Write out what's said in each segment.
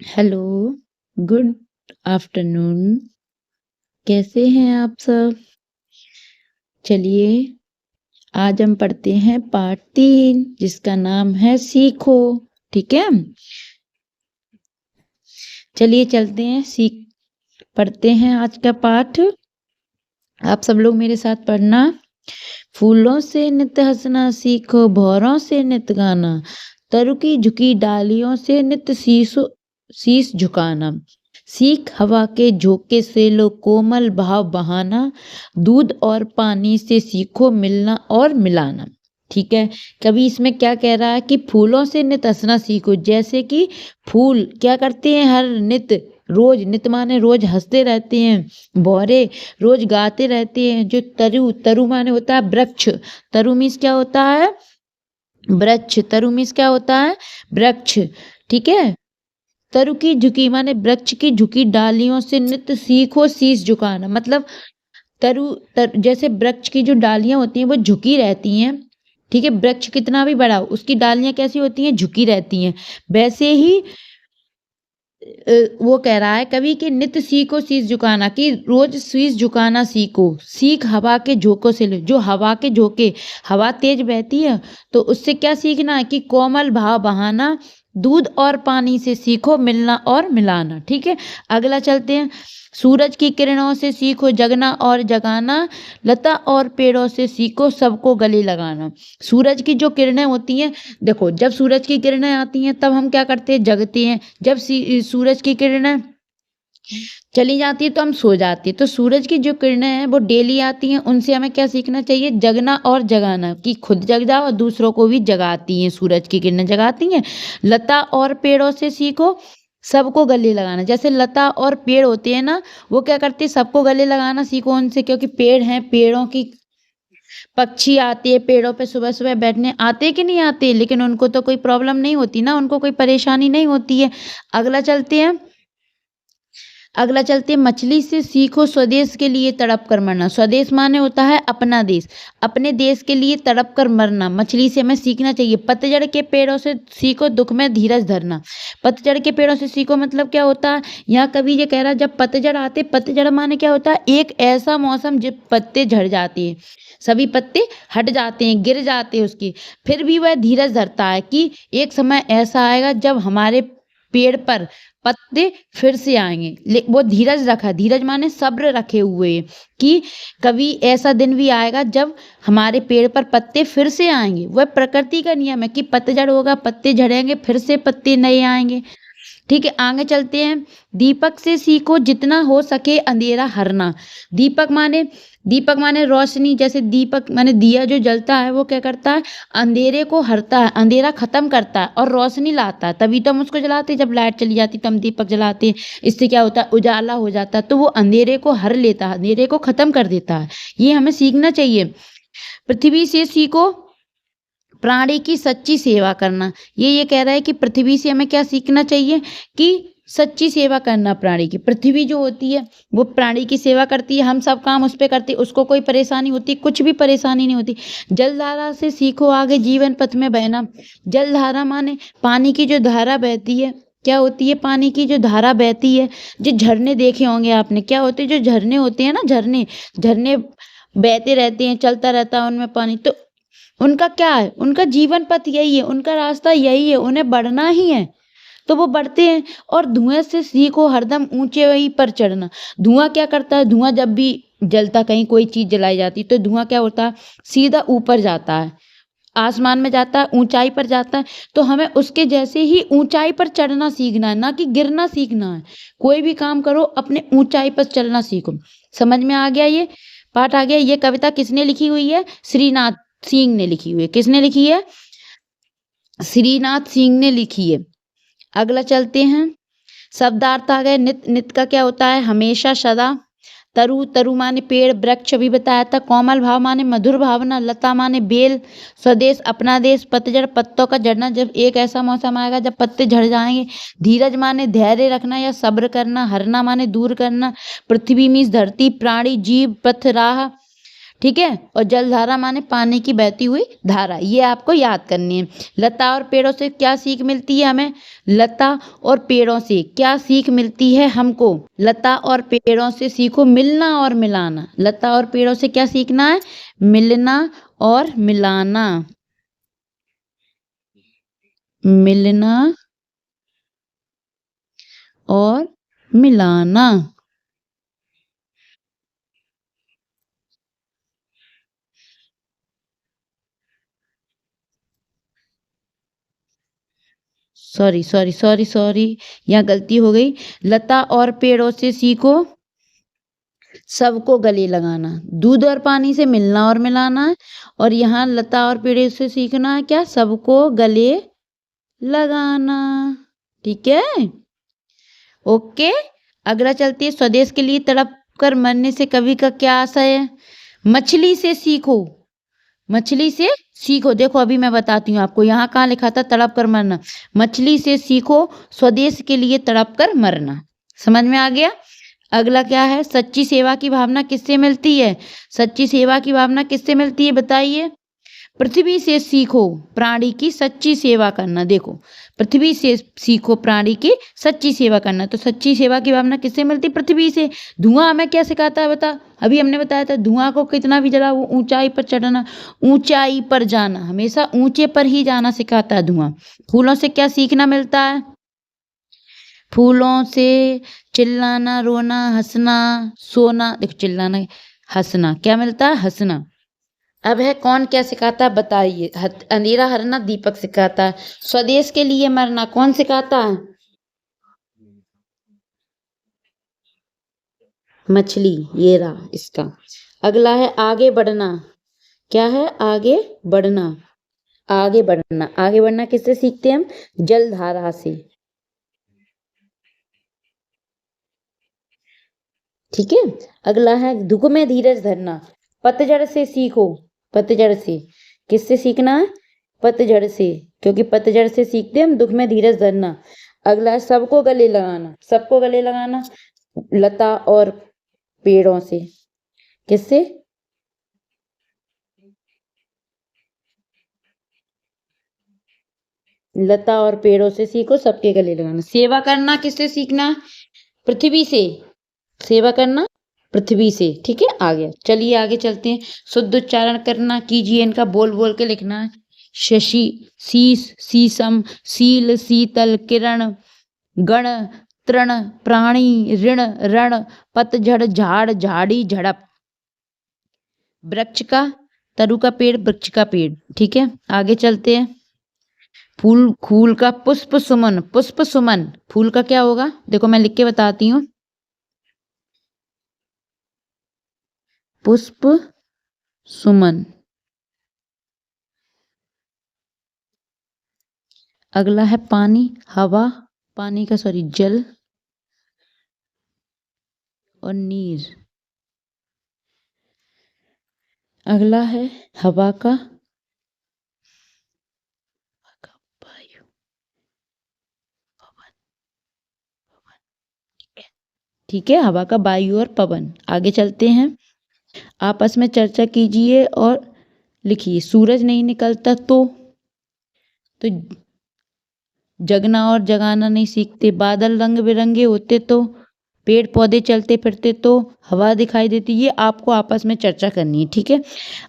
Hello, good afternoon. कैसे हैं आप सब? चलिए, आज हम पढ़ते हैं पार्ट 3 जिसका नाम है सीखो। ठीक है, चलिए चलते हैं, पढ़ते हैं आज का पाठ। आप सब लोग मेरे साथ पढ़ना। फूलों से नित हंसना सीखो, भौरों से नित गाना, तरु की झुकी डालियों से नित शीश झुकाना। सीख हवा के झोंके से लो कोमल भाव बहाना, दूध और पानी से सीखो मिलना और मिलाना। ठीक है, कभी इसमें क्या कह रहा है कि फूलों से नित हंसना सीखो। जैसे कि फूल क्या करते हैं, हर नित रोज, नित माने रोज हंसते रहते हैं। भौरे रोज गाते रहते हैं। जो तरु, तरु माने होता है वृक्ष। तरु मीन्स क्या होता है, वृक्ष। तरु मीन्स क्या होता है, वृक्ष। ठीक है, तरु की झुकी माने वृक्ष की झुकी डालियों से नित्य सीखो शीश झुकाना। मतलब जैसे वृक्ष की जो डालियां होती हैं वो झुकी रहती हैं। ठीक है, वृक्ष कितना भी बड़ा हो उसकी डालियां कैसी होती हैं, झुकी रहती हैं। वैसे ही वो कह रहा है कवि कि नित्य सीखो शीश झुकाना, कि रोज शीश झुकाना सीखो। सीख हवा के झोंकों से लो। जो हवा के झोंके, हवा तेज बहती है तो उससे क्या सीखना है कि कोमल भाव बहाना, दूध और पानी से सीखो मिलना और मिलाना। ठीक है, अगला चलते हैं। सूरज की किरणों से सीखो जगना और जगाना, लता और पेड़ों से सीखो सबको गले लगाना। सूरज की जो किरणें होती हैं, देखो जब सूरज की किरणें आती हैं तब हम क्या करते हैं, जगते हैं। जब सूरज की किरणें चली जाती है तो हम सो जाते हैं। तो सूरज की जो किरणें हैं वो डेली आती हैं, उनसे हमें क्या सीखना चाहिए, जगना और जगाना, कि खुद जग जाओ और दूसरों को भी जगाती हैं। सूरज की किरणें जगाती हैं। लता और पेड़ों से सीखो सबको गले लगाना। जैसे लता और पेड़ होते हैं ना, वो क्या करते हैं, सबको गले लगाना सीखो उनसे, क्योंकि पेड़ हैं, पेड़ों की पक्षी आते हैं पेड़ों पे सुबह सुबह बैठने, आते कि नहीं आते, लेकिन उनको तो कोई प्रॉब्लम नहीं होती ना, उनको कोई परेशानी नहीं होती है। अगला चलते हैं, मछली से सीखो स्वदेश के लिए तड़प कर मरना। स्वदेश माने होता है अपना देश। अपने देश के लिए तड़प कर मरना मछली से हमें सीखना चाहिए। पतझड़ के पेड़ों से सीखो दुख में धीरज धरना। पतझड़ के पेड़ों से सीखो मतलब क्या होता है, यहाँ कवि ये कह रहा है जब पतझड़ आते, पतझड़ माने क्या होता है, एक ऐसा मौसम जब पत्ते झड़ जाते हैं, सभी पत्ते हट जाते हैं, गिर जाते हैं उसकी, फिर भी वह धीरज धरता है कि एक समय ऐसा आएगा जब हमारे पेड़ पर पत्ते फिर से आएंगे। वो धीरज रखा, धीरज माने सब्र रखे हुए हैं कि कभी ऐसा दिन भी आएगा जब हमारे पेड़ पर पत्ते फिर से आएंगे। वह प्रकृति का नियम है कि पतझड़ होगा, पत्ते झड़ेंगे, फिर से पत्ते नए आएंगे। ठीक है, आगे चलते हैं। दीपक से सीखो जितना हो सके अंधेरा हरना। दीपक माने रोशनी। जैसे दीपक माने दिया जो जलता है वो क्या करता है, अंधेरे को हरता है, अंधेरा खत्म करता है और रोशनी लाता है। तभी तो हम उसको जलाते हैं, जब लाइट चली जाती तो हम दीपक जलाते हैं। इससे क्या होता है, उजाला हो जाता है। तो वो अंधेरे को हर लेता है, अंधेरे को खत्म कर देता है। ये हमें सीखना चाहिए। पृथ्वी से सीखो प्राणी की सच्ची सेवा करना। ये कह रहा है कि पृथ्वी से हमें क्या सीखना चाहिए, कि सच्ची सेवा करना प्राणी की। पृथ्वी जो होती है वो प्राणी की सेवा करती है, हम सब काम उस पे करते हैं, उसको कोई परेशानी होती, कुछ भी परेशानी नहीं होती। जलधारा से सीखो आगे जीवन पथ में बहना। जलधारा माने पानी की जो धारा बहती है, क्या होती है, पानी की जो धारा बहती है। जो झरने देखे होंगे आपने, क्या होते हैं, जो झरने होते हैं ना, झरने झरने बहते रहते हैं, चलता रहता है उनमें पानी। तो उनका क्या है, उनका जीवन पथ यही है, उनका रास्ता यही है, उन्हें बढ़ना ही है तो वो बढ़ते हैं। और धुएं से सीखो हरदम ऊंचे वही पर चढ़ना। धुआं क्या करता है, धुआं जब भी जलता, कहीं कोई चीज जलाई जाती तो धुआं क्या होता है, सीधा ऊपर जाता है, आसमान में जाता है, ऊंचाई पर जाता है। तो हमें उसके जैसे ही ऊंचाई पर चढ़ना सीखना है, ना कि गिरना सीखना है। कोई भी काम करो अपने ऊंचाई पर चलना सीखो। समझ में आ गया, ये पाठ आ गया। ये कविता किसने लिखी हुई है, श्रीनाथ सिंह ने लिखी हुई है। किसने लिखी है, श्रीनाथ सिंह ने लिखी है। अगला चलते हैं, शब्दार्थ आ गए। नित, नित का क्या होता है, हमेशा सदा। तरु, तरु माने पेड़, वृक्ष अभी बताया था। कोमल भाव माने मधुर भावना। लता माने बेल। स्वदेश अपना देश। पतझड़ पत्तों का झड़ना, जब एक ऐसा मौसम आएगा जब पत्ते झड़ जाएंगे। धीरज माने धैर्य रखना या सब्र करना। हरना माने दूर करना। पृथ्वी मीन्स धरती, प्राणी जीव, पथ राह। ठीक है। और जलधारा माने पानी की बहती हुई धारा, ये आपको याद करनी है। लता और पेड़ों से क्या सीख मिलती है हमें? लता और पेड़ों से क्या सीख मिलती है हमको? लता और पेड़ों से सीखो मिलना और मिलाना। लता और पेड़ों से क्या सीखना है? मिलना और मिलाना। मिलना और मिलाना। सॉरी सॉरी सॉरी सॉरी, यहाँ गलती हो गई। लता और पेड़ों से सीखो सबको गले लगाना। दूध और पानी से मिलना और मिलाना है, और यहाँ लता और पेड़ों से सीखना है क्या? सबको गले लगाना। ठीक है, ओके। अगला चलती है, स्वदेश के लिए तड़प कर मरने से कवि का क्या आशय है? मछली से सीखो। मछली से सीखो, देखो अभी मैं बताती हूँ आपको, यहाँ कहाँ लिखा था तड़प कर मरना? मछली से सीखो स्वदेश के लिए तड़प कर मरना। समझ में आ गया? अगला क्या है? सच्ची सेवा की भावना किससे मिलती है? सच्ची सेवा की भावना किससे मिलती है बताइए? पृथ्वी से सीखो प्राणी की सच्ची सेवा करना। देखो, पृथ्वी से सीखो प्राणी की सच्ची सेवा करना, तो सच्ची सेवा की भावना किससे मिलती? पृथ्वी से। धुआं हमें क्या सिखाता है बता? अभी हमने बताया था, धुआं को कितना भी जला वो ऊंचाई पर चढ़ना, ऊंचाई पर जाना, हमेशा ऊंचे पर ही जाना सिखाता है धुआं। फूलों से क्या सीखना मिलता है? फूलों से चिल्लाना, रोना, हंसना, सोना। देखो, चिल्लाना, हंसना, क्या मिलता है? हंसना। अब है कौन क्या सिखाता है बताइए? अंधेरा हरना दीपक सिखाता है। स्वदेश के लिए मरना कौन सिखाता है? मछली। ये रहा इसका। अगला है आगे बढ़ना। क्या है? आगे बढ़ना। आगे बढ़ना, आगे बढ़ना किससे सीखते हैं हम? जलधारा से। ठीक है। अगला है दुख में धीरज धरना। पतझड़ से सीखो। पतझड़ से। किससे सीखना है? पतझड़ से, क्योंकि पतझड़ से सीखते हैं हम दुख में धीरज धरना। अगला है सबको गले लगाना। सबको गले लगाना लता और पेड़ों से। किससे? लता और पेड़ों से सीखो सबके गले लगाना। सेवा करना किससे सीखना? पृथ्वी से। सेवा करना पृथ्वी से। ठीक है, आ गया। चलिए आगे चलते हैं। शुद्ध उच्चारण करना, कीजिए इनका, बोल बोल के लिखना है। शशि, शीश, शीशम, शील, शीतल, किरण, गण, तृण, प्राणी, ऋण, रण, पतझड़, झाड़, झाड़ी, झड़प। वृक्ष का, तरु का पेड़, वृक्ष का पेड़। ठीक है, आगे चलते हैं। फूल, फूल का पुष्प सुमन। पुष्प सुमन फूल का क्या होगा? देखो मैं लिख के बताती हूँ। पुष्प सुमन। अगला है पानी, हवा, पानी का सॉरी जल और नीर। अगला है हवा का वायु, पवन। ठीक है, हवा का वायु और पवन। आगे चलते हैं। आपस में चर्चा कीजिए और लिखिए। सूरज नहीं निकलता तो जगना और जगाना नहीं सीखते। बादल रंग बिरंगे होते तो, पेड़ पौधे चलते फिरते तो, हवा दिखाई देती। ये आपको आपस में चर्चा करनी है। ठीक है।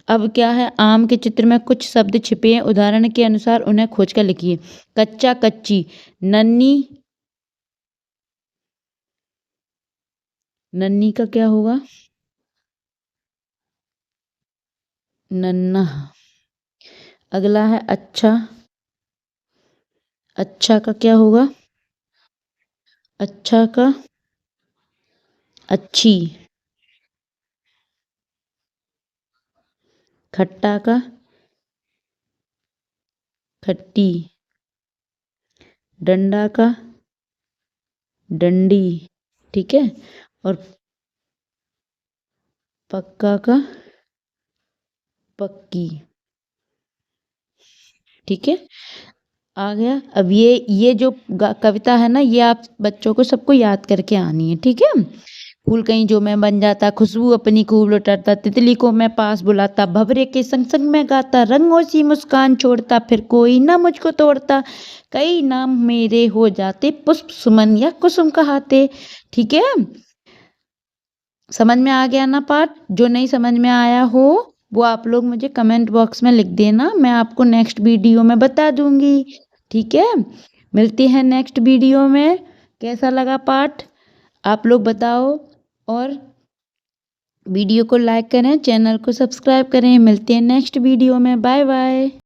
अब क्या है? आम के चित्र में कुछ शब्द छिपे हैं, उदाहरण के अनुसार उन्हें खोज कर लिखिए। कच्चा, कच्ची, नन्ही। नन्ही का क्या होगा? नन्हा। अगला है अच्छा। अच्छा का क्या होगा? अच्छा का अच्छी। खट्टा का खट्टी। डंडा का डंडी। ठीक है। और पक्का का पक्की। ठीक है, आ गया। अब ये जो कविता है ना, ये आप बच्चों को सबको याद करके आनी है। ठीक है। फूल कहीं जो मैं बन जाता, खुशबू अपनी खूब लुटाता, तितली को मैं पास बुलाता, भंवरे के संग संग मैं गाता, रंगों सी मुस्कान छोड़ता, फिर कोई ना मुझको तोड़ता, कई नाम मेरे हो जाते, पुष्प सुमन या कुसुम कहाते। ठीक है, समझ में आ गया ना पाठ? जो नहीं समझ में आया हो वो आप लोग मुझे कमेंट बॉक्स में लिख देना, मैं आपको नेक्स्ट वीडियो में बता दूंगी। ठीक है, मिलते हैं नेक्स्ट वीडियो में। कैसा लगा पाठ आप लोग बताओ, और वीडियो को लाइक करें, चैनल को सब्सक्राइब करें। मिलते हैं नेक्स्ट वीडियो में, बाय बाय।